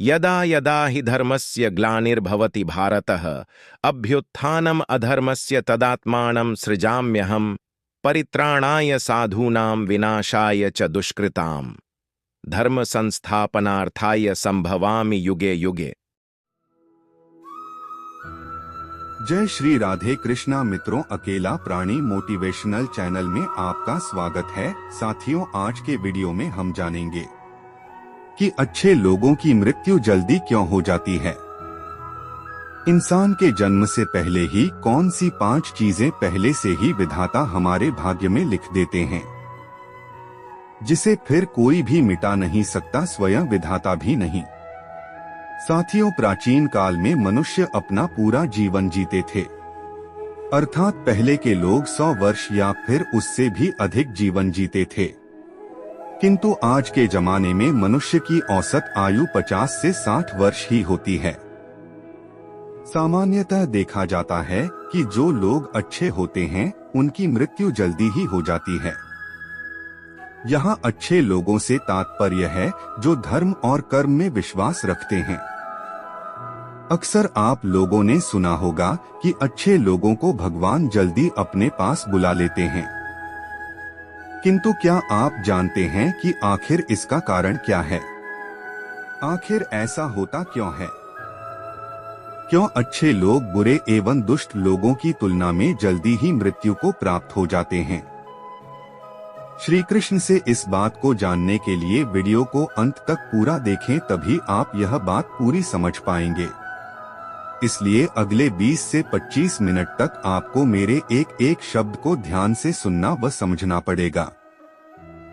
यदा यदा हि धर्मस्य ग्लानिर्भवति भारतः अभ्युत्थानम् अधर्मस्य तदात्मानं सृजाम्यहम् परित्राणाय साधूनां विनाशाय च दुष्कृताम् धर्म संस्थापनार्थाय संभवामि युगे युगे। जय श्री राधे कृष्णा। मित्रों, अकेला प्राणी मोटिवेशनल चैनल में आपका स्वागत है। साथियों, आज के वीडियो में हम जानेंगे कि अच्छे लोगों की मृत्यु जल्दी क्यों हो जाती है। इंसान के जन्म से पहले ही कौन सी 5 चीजें पहले से ही विधाता हमारे भाग्य में लिख देते हैं, जिसे फिर कोई भी मिटा नहीं सकता, स्वयं विधाता भी नहीं। साथियों, प्राचीन काल में मनुष्य अपना पूरा जीवन जीते थे, अर्थात पहले के लोग 100 वर्ष या फिर उससे भी अधिक जीवन जीते थे। किंतु आज के जमाने में मनुष्य की औसत आयु 50 से 60 वर्ष ही होती है। सामान्यतः देखा जाता है कि जो लोग अच्छे होते हैं उनकी मृत्यु जल्दी ही हो जाती है। यहाँ अच्छे लोगों से तात्पर्य है जो धर्म और कर्म में विश्वास रखते हैं। अक्सर आप लोगों ने सुना होगा कि अच्छे लोगों को भगवान जल्दी अपने पास बुला लेते हैं, किंतु क्या आप जानते हैं कि आखिर इसका कारण क्या है? आखिर ऐसा होता क्यों है? क्यों अच्छे लोग बुरे एवं दुष्ट लोगों की तुलना में जल्दी ही मृत्यु को प्राप्त हो जाते हैं? श्री कृष्ण से इस बात को जानने के लिए वीडियो को अंत तक पूरा देखें, तभी आप यह बात पूरी समझ पाएंगे। इसलिए अगले 20 से 25 मिनट तक आपको मेरे एक एक शब्द को ध्यान से सुनना व समझना पड़ेगा।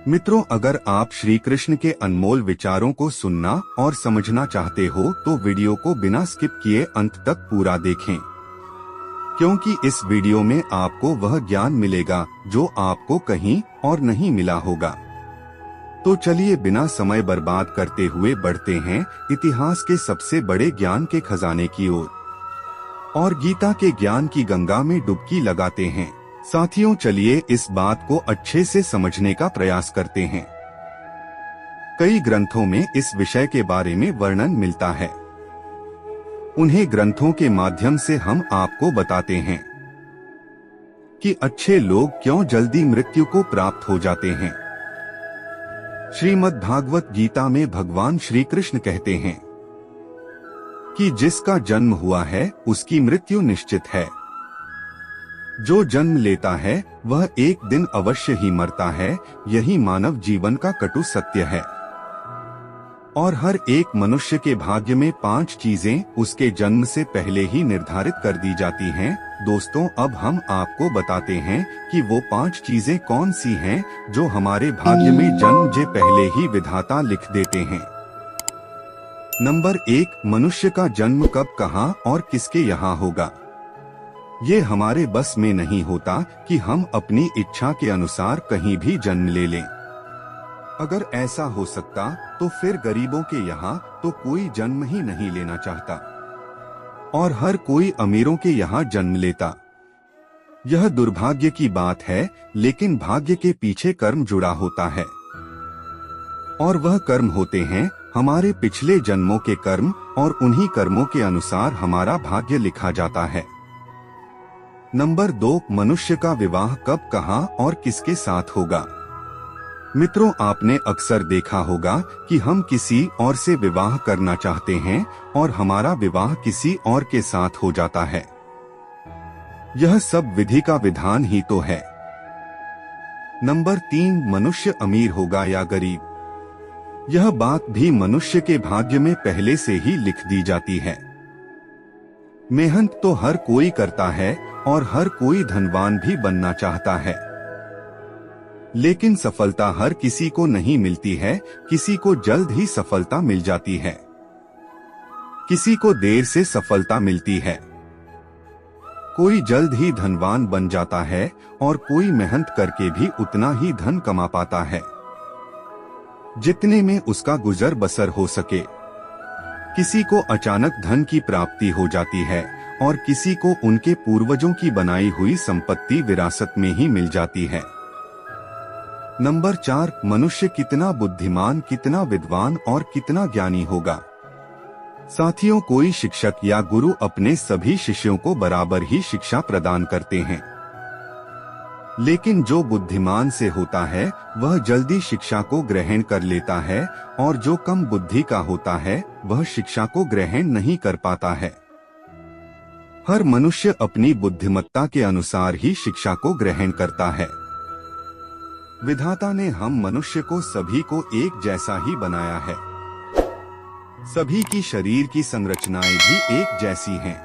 मित्रों, अगर आप श्री कृष्ण के अनमोल विचारों को सुनना और समझना चाहते हो तो वीडियो को बिना स्किप किए अंत तक पूरा देखें, क्योंकि इस वीडियो में आपको वह ज्ञान मिलेगा जो आपको कहीं और नहीं मिला होगा। तो चलिए बिना समय बर्बाद करते हुए बढ़ते हैं इतिहास के सबसे बड़े ज्ञान के खजाने की ओर और गीता के ज्ञान की गंगा में डुबकी लगाते हैं। साथियों, चलिए इस बात को अच्छे से समझने का प्रयास करते हैं। कई ग्रंथों में इस विषय के बारे में वर्णन मिलता है। उन्हीं ग्रंथों के माध्यम से हम आपको बताते हैं कि अच्छे लोग क्यों जल्दी मृत्यु को प्राप्त हो जाते हैं। श्रीमद् भागवत गीता में भगवान श्री कृष्ण कहते हैं कि जिसका जन्म हुआ है उसकी मृत्यु निश्चित है। जो जन्म लेता है वह एक दिन अवश्य ही मरता है। यही मानव जीवन का कटु सत्य है। और हर एक मनुष्य के भाग्य में 5 चीजें उसके जन्म से पहले ही निर्धारित कर दी जाती हैं। दोस्तों, अब हम आपको बताते हैं कि वो 5 चीजें कौन सी हैं जो हमारे भाग्य में जन्म से पहले ही विधाता लिख देते हैं। नंबर 1, मनुष्य का जन्म कब, कहाँ और किसके यहाँ होगा। ये हमारे बस में नहीं होता कि हम अपनी इच्छा के अनुसार कहीं भी जन्म ले लें। अगर ऐसा हो सकता तो फिर गरीबों के यहाँ तो कोई जन्म ही नहीं लेना चाहता और हर कोई अमीरों के यहाँ जन्म लेता। यह दुर्भाग्य की बात है, लेकिन भाग्य के पीछे कर्म जुड़ा होता है और वह कर्म होते हैं हमारे पिछले जन्मों के कर्म, और उन्हीं कर्मों के अनुसार हमारा भाग्य लिखा जाता है। नंबर 2, मनुष्य का विवाह कब, कहाँ और किसके साथ होगा। मित्रों, आपने अक्सर देखा होगा कि हम किसी और से विवाह करना चाहते हैं और हमारा विवाह किसी और के साथ हो जाता है। यह सब विधि का विधान ही तो है। नंबर 3, मनुष्य अमीर होगा या गरीब। यह बात भी मनुष्य के भाग्य में पहले से ही लिख दी जाती है। मेहनत तो हर कोई करता है और हर कोई धनवान भी बनना चाहता है, लेकिन सफलता हर किसी को नहीं मिलती है। किसी को जल्द ही सफलता मिल जाती है, किसी को देर से सफलता मिलती है। कोई जल्द ही धनवान बन जाता है और कोई मेहनत करके भी उतना ही धन कमा पाता है जितने में उसका गुजर बसर हो सके। किसी को अचानक धन की प्राप्ति हो जाती है और किसी को उनके पूर्वजों की बनाई हुई संपत्ति विरासत में ही मिल जाती है। नंबर 4, मनुष्य कितना बुद्धिमान, कितना विद्वान और कितना ज्ञानी होगा। साथियों, कोई शिक्षक या गुरु अपने सभी शिष्यों को बराबर ही शिक्षा प्रदान करते हैं, लेकिन जो बुद्धिमान से होता है वह जल्दी शिक्षा को ग्रहण कर लेता है और जो कम बुद्धि का होता है वह शिक्षा को ग्रहण नहीं कर पाता है। हर मनुष्य अपनी बुद्धिमत्ता के अनुसार ही शिक्षा को ग्रहण करता है। विधाता ने हम मनुष्य को सभी को एक जैसा ही बनाया है। सभी की शरीर की संरचनाएं भी एक जैसी हैं।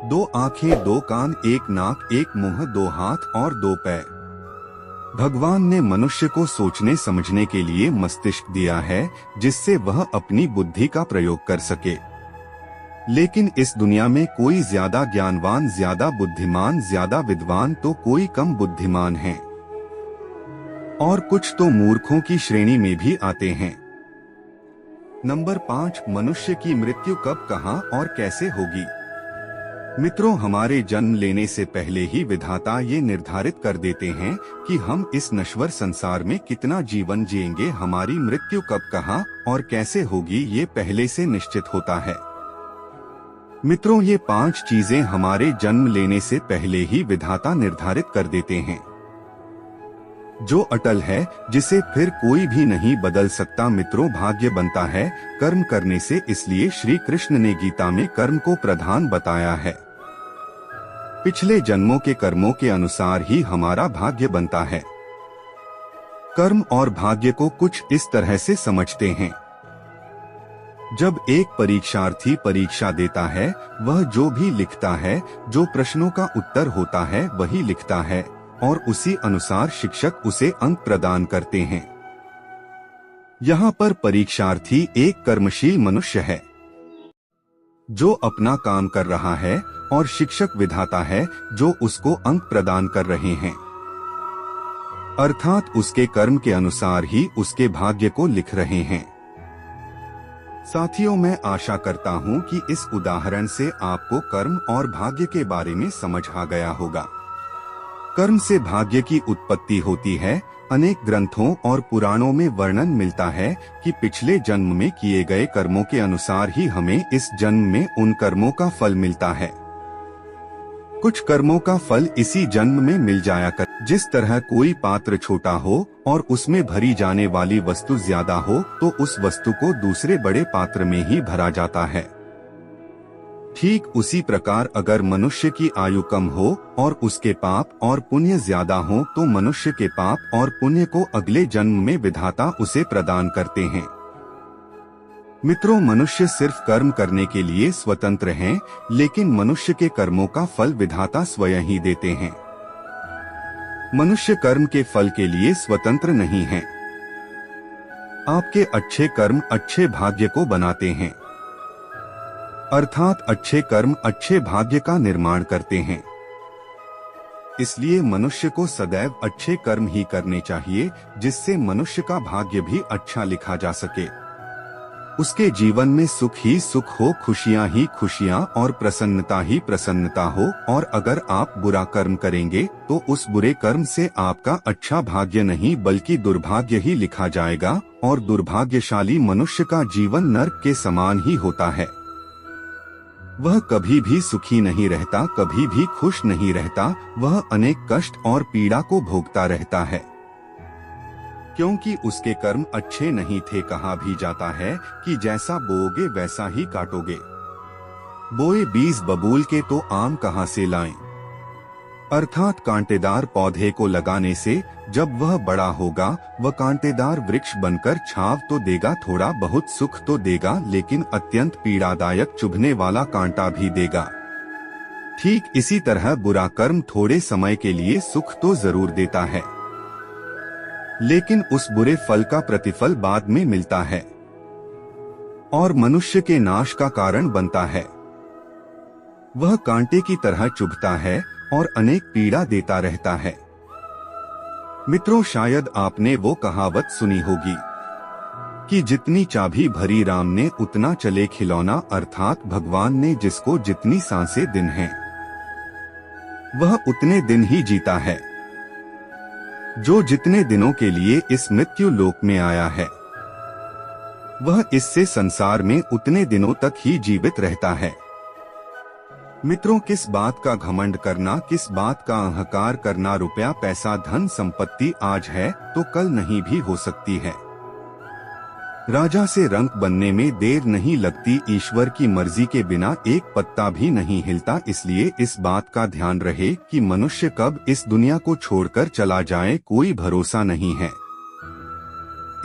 2 आंखें, 2 कान, 1 नाक, 1 मुंह, 2 हाथ और 2 पैर। भगवान ने मनुष्य को सोचने समझने के लिए मस्तिष्क दिया है, जिससे वह अपनी बुद्धि का प्रयोग कर सके। लेकिन इस दुनिया में कोई ज्यादा ज्ञानवान, ज्यादा बुद्धिमान, ज्यादा विद्वान तो कोई कम बुद्धिमान है, और कुछ तो मूर्खों की श्रेणी में भी आते हैं। नंबर 5, मनुष्य की मृत्यु कब, कहां और कैसे होगी। मित्रों, हमारे जन्म लेने से पहले ही विधाता ये निर्धारित कर देते हैं कि हम इस नश्वर संसार में कितना जीवन जिएंगे। हमारी मृत्यु कब, कहां और कैसे होगी ये पहले से निश्चित होता है। मित्रों, ये 5 चीजें हमारे जन्म लेने से पहले ही विधाता निर्धारित कर देते हैं, जो अटल है, जिसे फिर कोई भी नहीं बदल सकता। मित्रों, भाग्य बनता है कर्म करने से, इसलिए श्री कृष्ण ने गीता में कर्म को प्रधान बताया है। पिछले जन्मों के कर्मों के अनुसार ही हमारा भाग्य बनता है। कर्म और भाग्य को कुछ इस तरह से समझते हैं। जब एक परीक्षार्थी परीक्षा देता है, वह जो भी लिखता है, जो प्रश्नों का उत्तर होता है वही लिखता है, और उसी अनुसार शिक्षक उसे अंक प्रदान करते हैं। यहाँ पर परीक्षार्थी एक कर्मशील मनुष्य है, जो अपना काम कर रहा है, और शिक्षक विधाता है, जो उसको अंक प्रदान कर रहे हैं। अर्थात उसके कर्म के अनुसार ही उसके भाग्य को लिख रहे हैं। साथियों, मैं आशा करता हूँ कि इस उदाहरण से आपको कर्म और भाग्य के बारे में समझ आ गया होगा। कर्म से भाग्य की उत्पत्ति होती है। अनेक ग्रंथों और पुराणों में वर्णन मिलता है कि पिछले जन्म में किए गए कर्मों के अनुसार ही हमें इस जन्म में उन कर्मों का फल मिलता है। कुछ कर्मों का फल इसी जन्म में मिल जाया कर। जिस तरह कोई पात्र छोटा हो और उसमें भरी जाने वाली वस्तु ज्यादा हो, तो उस वस्तु को दूसरे बड़े पात्र में ही भरा जाता है। ठीक उसी प्रकार अगर मनुष्य की आयु कम हो और उसके पाप और पुण्य ज्यादा हो, तो मनुष्य के पाप और पुण्य को अगले जन्म में विधाता उसे प्रदान करते हैं। मित्रों, मनुष्य सिर्फ कर्म करने के लिए स्वतंत्र हैं, लेकिन मनुष्य के कर्मों का फल विधाता स्वयं ही देते हैं। मनुष्य कर्म के फल के लिए स्वतंत्र नहीं है। आपके अच्छे कर्म अच्छे भाग्य को बनाते हैं, अर्थात अच्छे कर्म अच्छे भाग्य का निर्माण करते हैं। इसलिए मनुष्य को सदैव अच्छे कर्म ही करने चाहिए, जिससे मनुष्य का भाग्य भी अच्छा लिखा जा सके। उसके जीवन में सुख ही सुख हो, खुशियां ही खुशियां और प्रसन्नता ही प्रसन्नता हो। और अगर आप बुरा कर्म करेंगे तो उस बुरे कर्म से आपका अच्छा भाग्य नहीं बल्कि दुर्भाग्य ही लिखा जाएगा, और दुर्भाग्यशाली मनुष्य का जीवन नरक के समान ही होता है। वह कभी भी सुखी नहीं रहता, कभी भी खुश नहीं रहता, वह अनेक कष्ट और पीड़ा को भोगता रहता है, क्योंकि उसके कर्म अच्छे नहीं थे। कहा भी जाता है कि जैसा बोओगे वैसा ही काटोगे। बोए बीज बबूल के तो आम कहाँ से लाएं। अर्थात कांटेदार पौधे को लगाने से जब वह बड़ा होगा वह कांटेदार वृक्ष बनकर छाव तो देगा, थोड़ा बहुत सुख तो देगा, लेकिन अत्यंत पीड़ादायक चुभने वाला कांटा भी देगा। ठीक इसी तरह बुरा कर्म थोड़े समय के लिए सुख तो जरूर देता है, लेकिन उस बुरे फल का प्रतिफल बाद में मिलता है और मनुष्य के नाश का कारण बनता है। वह कांटे की तरह चुभता है और अनेक पीड़ा देता रहता है। मित्रों, शायद आपने वो कहावत सुनी होगी कि जितनी चाबी भरी राम ने उतना चले खिलौना, अर्थात भगवान ने जिसको जितनी सांसें दिन हैं वह उतने दिन ही जीता है, जो जितने दिनों के लिए इस मृत्यु लोक में आया है। वह इससे संसार में उतने दिनों तक ही जीवित रहता है। मित्रों, किस बात का घमंड करना, किस बात का अहंकार करना। रुपया, पैसा, धन संपत्ति आज है तो कल नहीं भी हो सकती है। राजा से रंक बनने में देर नहीं लगती। ईश्वर की मर्जी के बिना एक पत्ता भी नहीं हिलता। इसलिए इस बात का ध्यान रहे कि मनुष्य कब इस दुनिया को छोड़कर चला जाए, कोई भरोसा नहीं है।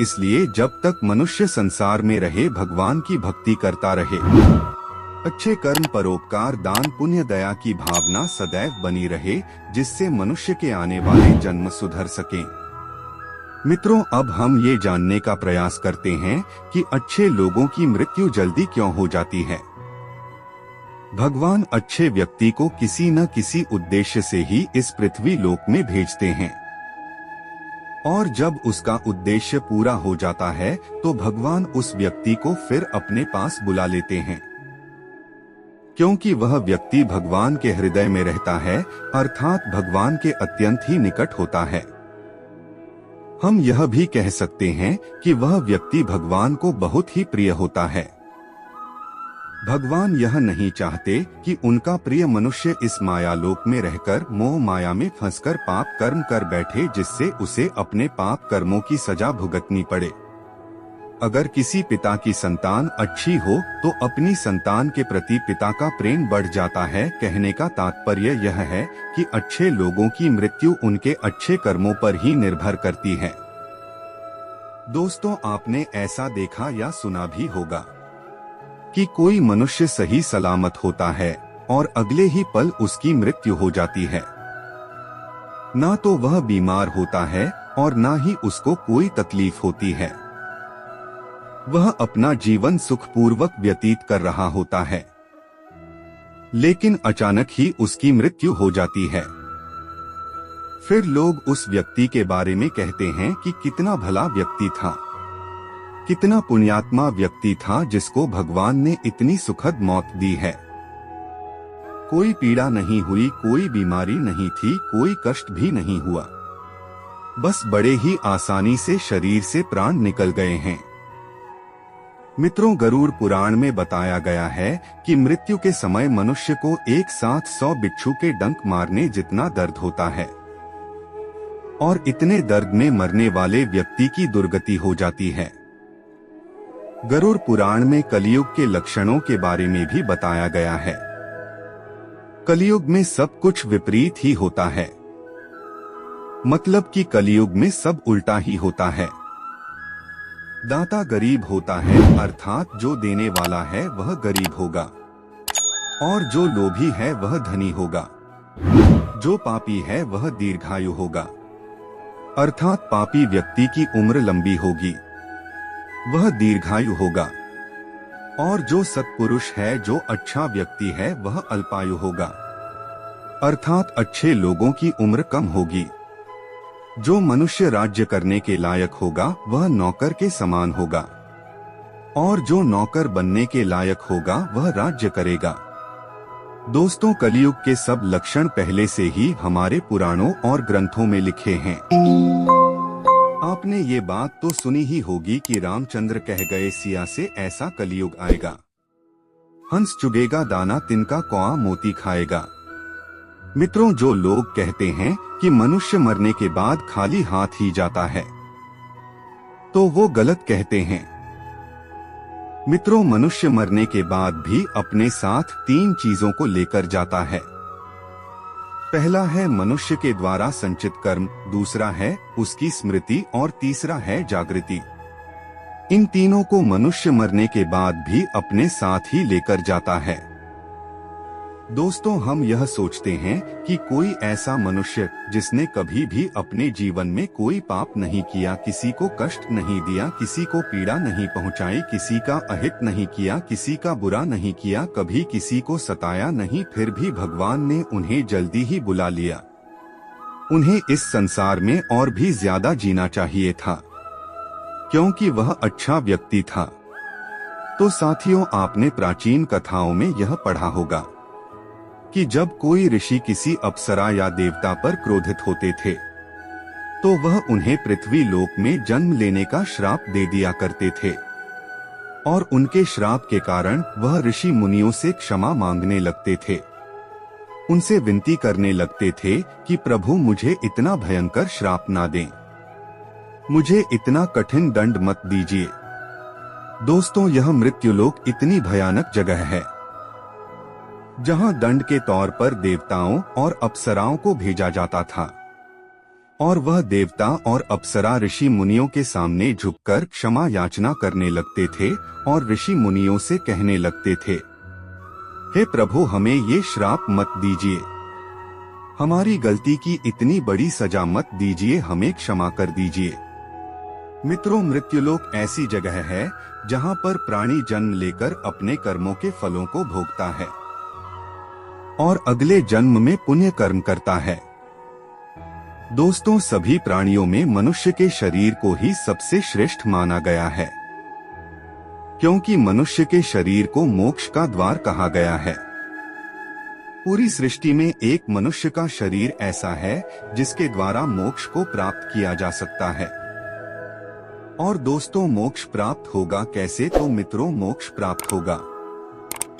इसलिए जब तक मनुष्य संसार में रहे, भगवान की भक्ति करता रहे। अच्छे कर्म, परोपकार, दान, पुण्य, दया की भावना सदैव बनी रहे, जिससे मनुष्य के आने वाले जन्म सुधर सकें। मित्रों, अब हम ये जानने का प्रयास करते हैं कि अच्छे लोगों की मृत्यु जल्दी क्यों हो जाती है। भगवान अच्छे व्यक्ति को किसी न किसी उद्देश्य से ही इस पृथ्वी लोक में भेजते हैं, और जब उसका उद्देश्य पूरा हो जाता है तो भगवान उस व्यक्ति को फिर अपने पास बुला लेते हैं, क्योंकि वह व्यक्ति भगवान के हृदय में रहता है, अर्थात भगवान के अत्यंत ही निकट होता है। हम यह भी कह सकते हैं कि वह व्यक्ति भगवान को बहुत ही प्रिय होता है। भगवान यह नहीं चाहते कि उनका प्रिय मनुष्य इस माया लोक में रहकर मोह माया में फंसकर पाप कर्म कर बैठे, जिससे उसे अपने पाप कर्मों की सजा भुगतनी पड़े। अगर किसी पिता की संतान अच्छी हो तो अपनी संतान के प्रति पिता का प्रेम बढ़ जाता है। कहने का तात्पर्य यह है कि अच्छे लोगों की मृत्यु उनके अच्छे कर्मों पर ही निर्भर करती है। दोस्तों, आपने ऐसा देखा या सुना भी होगा कि कोई मनुष्य सही सलामत होता है और अगले ही पल उसकी मृत्यु हो जाती है। ना तो वह बीमार होता है और ना ही उसको कोई तकलीफ होती है। वह अपना जीवन सुखपूर्वक व्यतीत कर रहा होता है, लेकिन अचानक ही उसकी मृत्यु हो जाती है। फिर लोग उस व्यक्ति के बारे में कहते हैं कि कितना भला व्यक्ति था, कितना पुण्यात्मा व्यक्ति था, जिसको भगवान ने इतनी सुखद मौत दी है। कोई पीड़ा नहीं हुई, कोई बीमारी नहीं थी, कोई कष्ट भी नहीं हुआ, बस बड़े ही आसानी से शरीर से प्राण निकल गए हैं। मित्रों, गरुड़ पुराण में बताया गया है कि मृत्यु के समय मनुष्य को एक साथ 100 बिच्छू के डंक मारने जितना दर्द होता है, और इतने दर्द में मरने वाले व्यक्ति की दुर्गति हो जाती है। गरुड़ पुराण में कलियुग के लक्षणों के बारे में भी बताया गया है। कलियुग में सब कुछ विपरीत ही होता है, मतलब कि कलियुग में सब उल्टा ही होता है। दाता गरीब होता है, अर्थात जो देने वाला है वह गरीब होगा, और जो लोभी है वह धनी होगा। जो पापी है वह दीर्घायु होगा, अर्थात पापी व्यक्ति की उम्र लंबी होगी, वह दीर्घायु होगा। और जो सत्पुरुष है, जो अच्छा व्यक्ति है, वह अल्पायु होगा, अर्थात अच्छे लोगों की उम्र कम होगी। जो मनुष्य राज्य करने के लायक होगा वह नौकर के समान होगा, और जो नौकर बनने के लायक होगा वह राज्य करेगा। दोस्तों, कलियुग के सब लक्षण पहले से ही हमारे पुराणों और ग्रंथों में लिखे हैं। आपने ये बात तो सुनी ही होगी कि रामचंद्र कह गए, सिया से ऐसा कलियुग आएगा, हंस चुगेगा दाना तिनका कौआ मोती खाएगा। मित्रों, जो लोग कहते हैं कि मनुष्य मरने के बाद खाली हाथ ही जाता है, तो वो गलत कहते हैं। मित्रों, मनुष्य मरने के बाद भी अपने साथ 3 चीजों को लेकर जाता है। पहला है मनुष्य के द्वारा संचित कर्म, दूसरा है उसकी स्मृति, और तीसरा है जागृति। इन तीनों को मनुष्य मरने के बाद भी अपने साथ ही लेकर जाता है। दोस्तों, हम यह सोचते हैं कि कोई ऐसा मनुष्य जिसने कभी भी अपने जीवन में कोई पाप नहीं किया, किसी को कष्ट नहीं दिया, किसी को पीड़ा नहीं पहुंचाई, किसी का अहित नहीं किया, किसी का बुरा नहीं किया, कभी किसी को सताया नहीं, फिर भी भगवान ने उन्हें जल्दी ही बुला लिया। उन्हें इस संसार में और भी ज्यादा जीना चाहिए था, क्योंकि वह अच्छा व्यक्ति था। तो साथियों, आपने प्राचीन कथाओं में यह पढ़ा होगा कि जब कोई ऋषि किसी अप्सरा या देवता पर क्रोधित होते थे तो वह उन्हें पृथ्वी लोक में जन्म लेने का श्राप दे दिया करते थे। और उनके श्राप के कारण वह ऋषि मुनियों से क्षमा मांगने लगते थे। उनसे विनती करने लगते थे कि प्रभु मुझे इतना भयंकर श्राप ना दें, मुझे इतना कठिन दंड मत दीजिए। दोस्तों, यह मृत्युलोक इतनी भयानक जगह है जहां दंड के तौर पर देवताओं और अप्सराओं को भेजा जाता था, और वह देवता और अप्सरा ऋषि मुनियों के सामने झुककर क्षमा याचना करने लगते थे और ऋषि मुनियों से कहने लगते थे, हे प्रभु, हमें ये श्राप मत दीजिए, हमारी गलती की इतनी बड़ी सजा मत दीजिए, हमें क्षमा कर दीजिए। मित्रों, मृत्युलोक ऐसी जगह है जहां पर प्राणी जन्म लेकर अपने कर्मों के फलों को भोगता है और अगले जन्म में पुण्य कर्म करता है। दोस्तों, सभी प्राणियों में मनुष्य के शरीर को ही सबसे श्रेष्ठ माना गया है, क्योंकि मनुष्य के शरीर को मोक्ष का द्वार कहा गया है। पूरी सृष्टि में एक मनुष्य का शरीर ऐसा है जिसके द्वारा मोक्ष को प्राप्त किया जा सकता है। और दोस्तों, मोक्ष प्राप्त होगा कैसे? तो मित्रों, मोक्ष प्राप्त होगा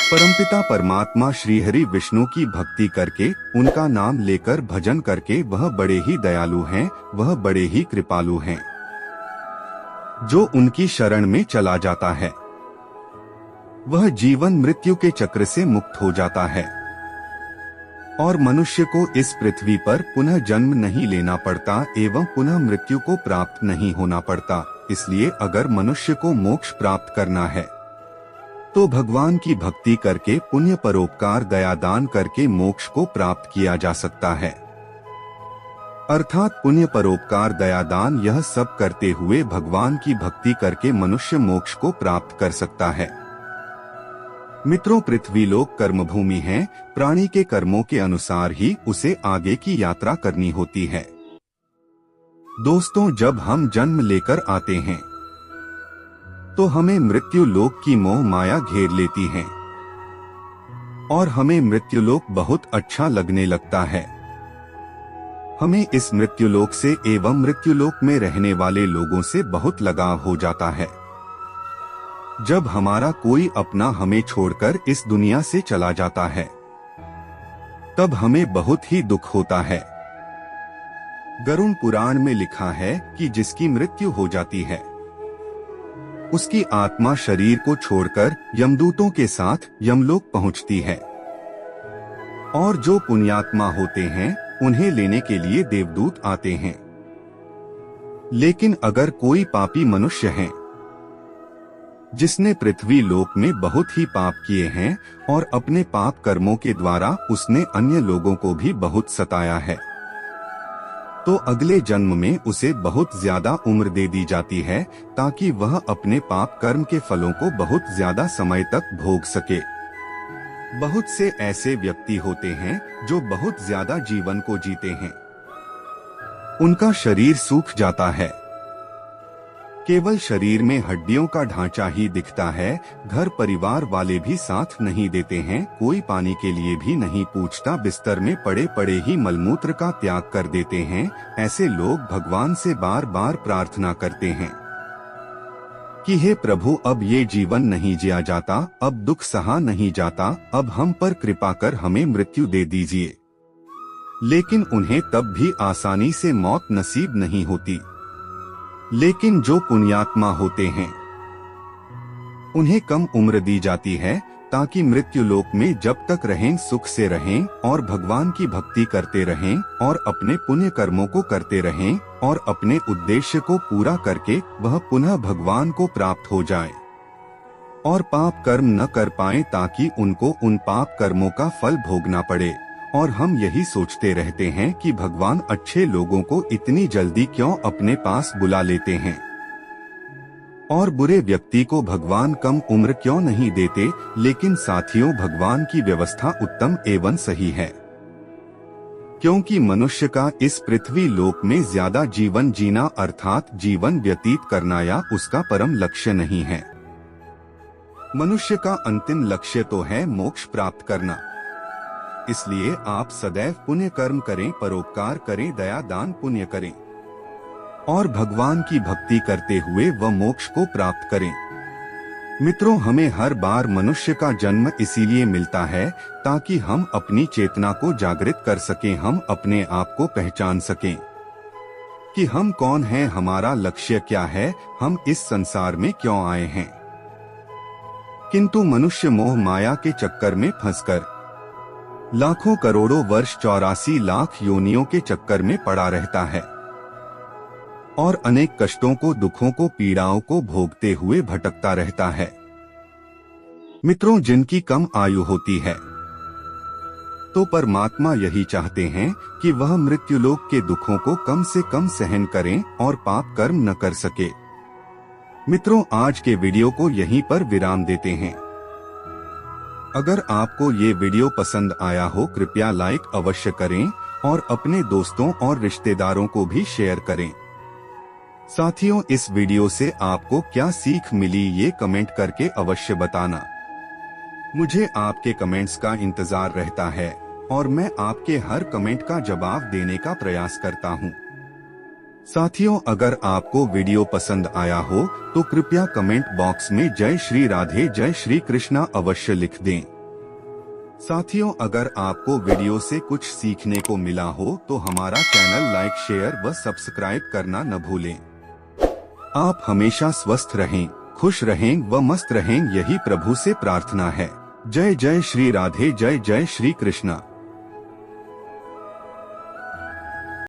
परमपिता परमात्मा श्री हरि विष्णु की भक्ति करके, उनका नाम लेकर भजन करके। वह बड़े ही दयालु हैं, वह बड़े ही कृपालु हैं। जो उनकी शरण में चला जाता है वह जीवन मृत्यु के चक्र से मुक्त हो जाता है और मनुष्य को इस पृथ्वी पर पुनः जन्म नहीं लेना पड़ता एवं पुनः मृत्यु को प्राप्त नहीं होना पड़ता। इसलिए अगर मनुष्य को मोक्ष प्राप्त करना है तो भगवान की भक्ति करके, पुण्य परोपकार दया दान करके मोक्ष को प्राप्त किया जा सकता है। अर्थात पुण्य परोपकार दया दान यह सब करते हुए भगवान की भक्ति करके मनुष्य मोक्ष को प्राप्त कर सकता है। मित्रों, पृथ्वी लोक कर्मभूमि है, प्राणी के कर्मों के अनुसार ही उसे आगे की यात्रा करनी होती है। दोस्तों, जब हम जन्म लेकर आते हैं तो हमें मृत्यु लोक की मोह माया घेर लेती है और हमें मृत्युलोक बहुत अच्छा लगने लगता है। हमें इस मृत्युलोक से एवं मृत्युलोक में रहने वाले लोगों से बहुत लगाव हो जाता है। जब हमारा कोई अपना हमें छोड़कर इस दुनिया से चला जाता है तब हमें बहुत ही दुख होता है। गरुड़ पुराण में लिखा है कि जिसकी मृत्यु हो जाती है उसकी आत्मा शरीर को छोड़कर यमदूतों के साथ यमलोक पहुंचती है और जो पुण्यात्मा होते हैं उन्हें लेने के लिए देवदूत आते हैं। लेकिन अगर कोई पापी मनुष्य है जिसने पृथ्वी लोक में बहुत ही पाप किए हैं और अपने पाप कर्मों के द्वारा उसने अन्य लोगों को भी बहुत सताया है, तो अगले जन्म में उसे बहुत ज्यादा उम्र दे दी जाती है ताकि वह अपने पाप कर्म के फलों को बहुत ज्यादा समय तक भोग सके। बहुत से ऐसे व्यक्ति होते हैं जो बहुत ज्यादा जीवन को जीते हैं, उनका शरीर सूख जाता है, केवल शरीर में हड्डियों का ढांचा ही दिखता है, घर परिवार वाले भी साथ नहीं देते हैं, कोई पानी के लिए भी नहीं पूछता, बिस्तर में पड़े पड़े ही मलमूत्र का त्याग कर देते हैं। ऐसे लोग भगवान से बार बार प्रार्थना करते हैं कि हे प्रभु, अब ये जीवन नहीं जिया जाता, अब दुख सहा नहीं जाता, अब हम पर कृपा कर हमें मृत्यु दे दीजिए। लेकिन उन्हें तब भी आसानी से मौत नसीब नहीं होती। लेकिन जो पुण्यात्मा होते हैं उन्हें कम उम्र दी जाती है ताकि मृत्यु लोक में जब तक रहें सुख से रहें और भगवान की भक्ति करते रहें और अपने पुण्य कर्मों को करते रहें और अपने उद्देश्य को पूरा करके वह पुनः भगवान को प्राप्त हो जाए और पाप कर्म न कर पाएं ताकि उनको उन पाप कर्मों का फल भोगना पड़े। और हम यही सोचते रहते हैं कि भगवान अच्छे लोगों को इतनी जल्दी क्यों अपने पास बुला लेते हैं और बुरे व्यक्ति को भगवान कम उम्र क्यों नहीं देते। लेकिन साथियों, भगवान की व्यवस्था उत्तम एवं सही है, क्योंकि मनुष्य का इस पृथ्वी लोक में ज्यादा जीवन जीना अर्थात जीवन व्यतीत करना या उसका परम लक्ष्य नहीं है। मनुष्य का अंतिम लक्ष्य तो है मोक्ष प्राप्त करना। इसलिए आप सदैव पुण्य कर्म करें, परोपकार करें, दया दान पुण्य करें और भगवान की भक्ति करते हुए वह मोक्ष को प्राप्त करें। मित्रों, हमें हर बार मनुष्य का जन्म इसीलिए मिलता है ताकि हम अपनी चेतना को जागृत कर सकें, हम अपने आप को पहचान सकें कि हम कौन हैं, हमारा लक्ष्य क्या है, हम इस संसार में क्यों आए हैं। किंतु मनुष्य मोह माया के चक्कर में फंसकर लाखों करोड़ों वर्ष 84 लाख योनियों के चक्कर में पड़ा रहता है और अनेक कष्टों को, दुखों को, पीड़ाओं को भोगते हुए भटकता रहता है। मित्रों, जिनकी कम आयु होती है तो परमात्मा यही चाहते हैं कि वह मृत्युलोक के दुखों को कम से कम सहन करें और पाप कर्म न कर सके। मित्रों, आज के वीडियो को यहीं पर विराम देते हैं। अगर आपको ये वीडियो पसंद आया हो, कृपया लाइक अवश्य करें और अपने दोस्तों और रिश्तेदारों को भी शेयर करें। साथियों, इस वीडियो से आपको क्या सीख मिली ये कमेंट करके अवश्य बताना। मुझे आपके कमेंट्स का इंतजार रहता है और मैं आपके हर कमेंट का जवाब देने का प्रयास करता हूँ। साथियों, अगर आपको वीडियो पसंद आया हो तो कृपया कमेंट बॉक्स में जय श्री राधे, जय श्री कृष्णा अवश्य लिख दें। साथियों, अगर आपको वीडियो से कुछ सीखने को मिला हो तो हमारा चैनल लाइक, शेयर व सब्सक्राइब करना न भूलें। आप हमेशा स्वस्थ रहें, खुश रहें व मस्त रहें, यही प्रभु से प्रार्थना है। जय जय श्री राधे, जय जय श्री कृष्णा।